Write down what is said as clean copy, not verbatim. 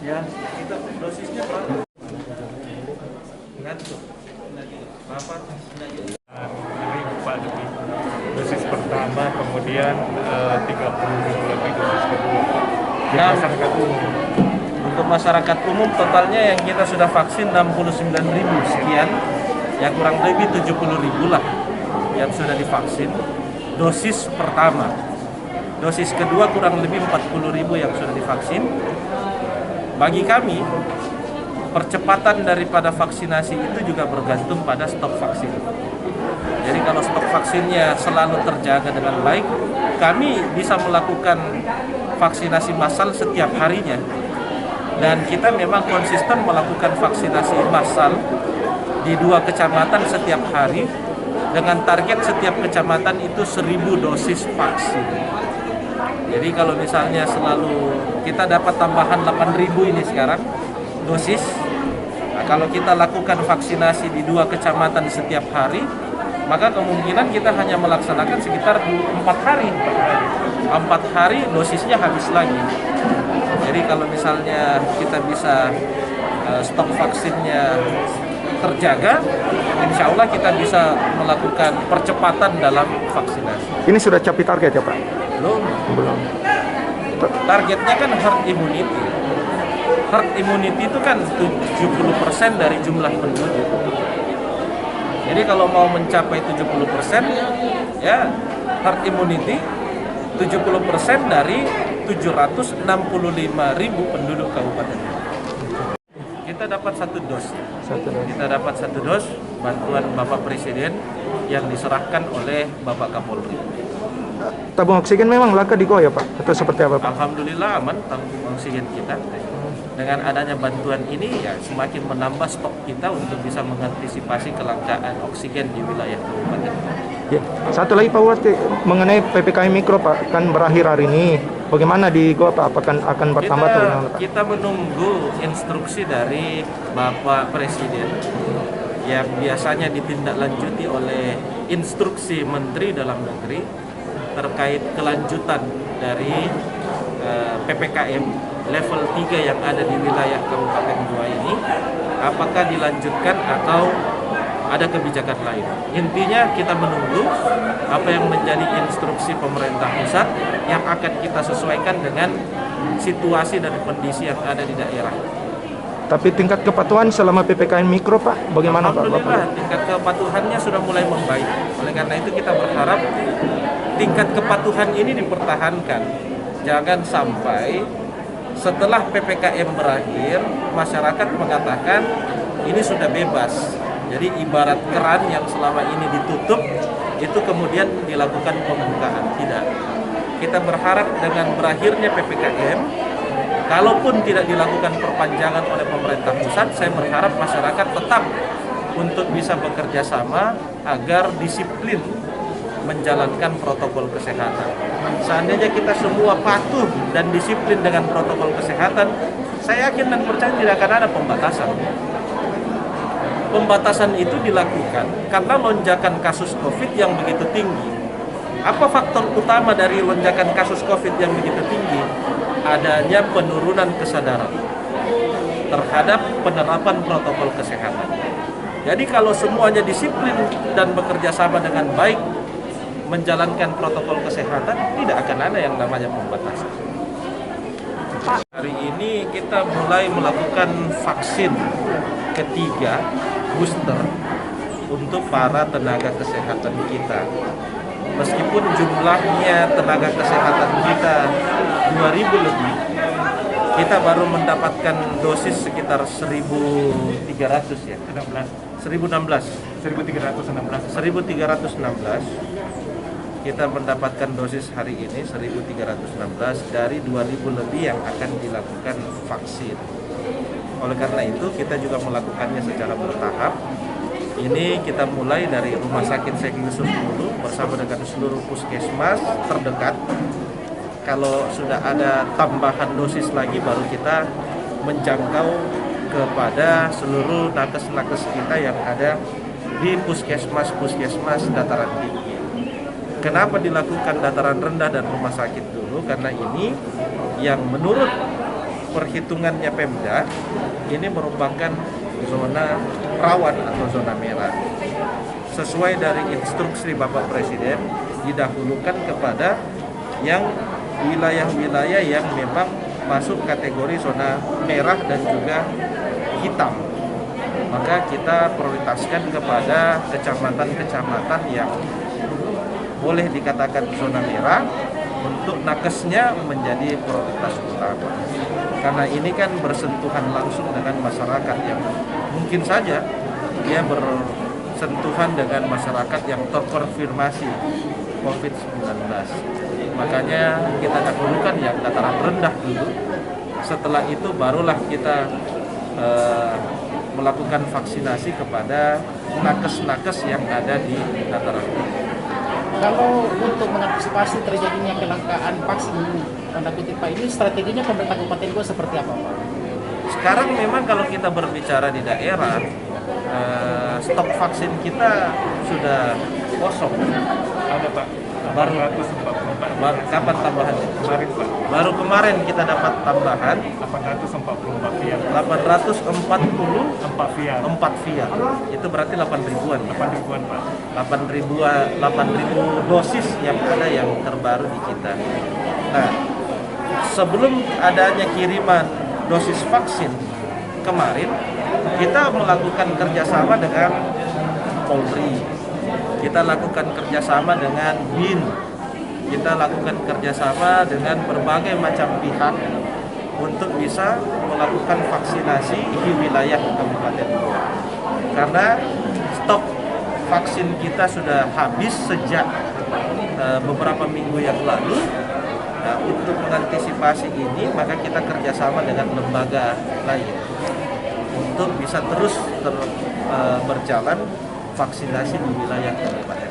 Ya, kita dosisnya Pak. Ngantuk. Bapak Pak lebih dosis pertama, kemudian 30.000 lebih dosis kedua. Di Nah, masyarakat umum. untuk masyarakat umum totalnya yang kita sudah vaksin 69.000 sekian, ya kurang lebih 70.000 lah yang sudah divaksin dosis pertama. Dosis kedua kurang lebih 40.000 yang sudah divaksin. Bagi kami, percepatan daripada vaksinasi itu juga bergantung pada stok vaksin. Jadi kalau stok vaksinnya selalu terjaga dengan baik, kami bisa melakukan vaksinasi massal setiap harinya. Dan kita memang konsisten melakukan vaksinasi massal di 2 kecamatan setiap hari dengan target setiap kecamatan itu 1.000 dosis vaksin. Jadi kalau misalnya selalu kita dapat tambahan 8.000 ini sekarang dosis, nah, kalau kita lakukan vaksinasi di 2 kecamatan setiap hari, maka kemungkinan kita hanya melaksanakan sekitar 4 hari. 4 hari dosisnya habis lagi. Jadi kalau misalnya kita bisa stok vaksinnya terjaga, insya Allah kita bisa melakukan percepatan dalam vaksinasi. Ini sudah capai target ya Pak? Belum. Targetnya kan herd immunity. Herd immunity itu kan 70% dari jumlah penduduk. Jadi kalau mau mencapai 70%, ya herd immunity 70% dari 765.000 penduduk kabupaten. Kita dapat 1 dos. Kita dapat 1 dos bantuan Bapak Presiden yang diserahkan oleh Bapak Kapolri. Tabung oksigen memang langka di Goa ya Pak? Atau seperti apa Pak? Alhamdulillah aman tabung oksigen kita. Dengan adanya bantuan ini ya semakin menambah stok kita untuk bisa mengantisipasi kelangkaan oksigen di wilayah kabupaten. Ya. Satu lagi Pak Bupati, mengenai PPKM Mikro Pak, kan berakhir hari ini. Bagaimana di Goa Pak? Apakah akan bertambah atau bagaimana Pak? Kita menunggu instruksi dari Bapak Presiden yang biasanya ditindaklanjuti oleh instruksi Menteri Dalam Negeri terkait kelanjutan dari PPKM level 3 yang ada di wilayah Kabupaten Goa ini, apakah dilanjutkan atau ada kebijakan lain. Intinya kita menunggu apa yang menjadi instruksi pemerintah pusat yang akan kita sesuaikan dengan situasi dan kondisi yang ada di daerah. Tapi tingkat kepatuhan selama PPKM Mikro Pak, bagaimana Pak? Alhamdulillah, tingkat kepatuhannya sudah mulai membaik. Oleh karena itu kita berharap tingkat kepatuhan ini dipertahankan. Jangan sampai setelah PPKM berakhir, masyarakat mengatakan ini sudah bebas. Jadi ibarat keran yang selama ini ditutup, itu kemudian dilakukan pembukaan. Tidak. Kita berharap dengan berakhirnya PPKM, kalaupun tidak dilakukan perpanjangan oleh pemerintah pusat, saya berharap masyarakat tetap untuk bisa bekerja sama agar disiplin menjalankan protokol kesehatan. Seandainya kita semua patuh dan disiplin dengan protokol kesehatan, saya yakin dan percaya tidak akan ada pembatasan. Pembatasan itu dilakukan karena lonjakan kasus COVID yang begitu tinggi. Apa faktor utama dari lonjakan kasus COVID yang begitu tinggi? Adanya penurunan kesadaran terhadap penerapan protokol kesehatan. Jadi kalau semuanya disiplin dan bekerja sama dengan baik menjalankan protokol kesehatan, tidak akan ada yang namanya pembatasan. Hari ini kita mulai melakukan vaksin ketiga booster untuk para tenaga kesehatan kita. Meskipun jumlahnya tenaga kesehatan kita 2.000 lebih, kita baru mendapatkan dosis sekitar 1.300 ya, 1.316. Kita mendapatkan dosis hari ini 1.316 dari 2.000 lebih yang akan dilakukan vaksin. Oleh karena itu kita juga melakukannya secara bertahap. Ini kita mulai dari Rumah Sakit Sheikh Yusuf dulu bersama dengan seluruh puskesmas terdekat. Kalau sudah ada tambahan dosis lagi baru kita menjangkau kepada seluruh nakes-nakes kita yang ada di puskesmas-puskesmas dataran tinggi. Kenapa dilakukan dataran rendah dan rumah sakit dulu? Karena ini yang menurut perhitungannya Pemda ini merupakan zona rawan atau zona merah. Sesuai dari instruksi Bapak Presiden, didahulukan kepada yang wilayah-wilayah yang memang masuk kategori zona merah dan juga hitam. Maka kita prioritaskan kepada kecamatan-kecamatan yang boleh dikatakan zona merah untuk nakesnya menjadi prioritas utama. Karena ini kan bersentuhan langsung dengan masyarakat yang mungkin saja dia bersentuhan dengan masyarakat yang terkonfirmasi COVID-19. Makanya kita dahulukan yang dataran rendah dulu. Setelah itu barulah kita melakukan vaksinasi kepada nakes-nakes yang ada di dataran rendah. Kalau untuk mengantisipasi terjadinya kelangkaan vaksin tanda kutip Pak, ini strateginya pemerintah Kabupaten Goa seperti apa Pak? Sekarang memang kalau kita berbicara di daerah, stok vaksin kita sudah kosong. Ada Pak, Baru 844. kapan tambahan? Kemarin Pak, Baru kemarin kita dapat tambahan 844 vial. 844 vial. vial. Itu berarti 8 ribuan. 8 ribuan Pak. 8.000 dosis yang ada yang terbaru di kita. Nah, sebelum adanya kiriman dosis vaksin kemarin, kita melakukan kerjasama dengan Polri, kita lakukan kerjasama dengan BIN, kita lakukan kerjasama dengan berbagai macam pihak untuk bisa melakukan vaksinasi di wilayah Kabupaten Goa. Karena stok vaksin kita sudah habis sejak beberapa minggu yang lalu. Nah, untuk mengantisipasi ini, maka kita kerjasama dengan lembaga lain untuk bisa terus berjalan vaksinasi di wilayah Kabupaten.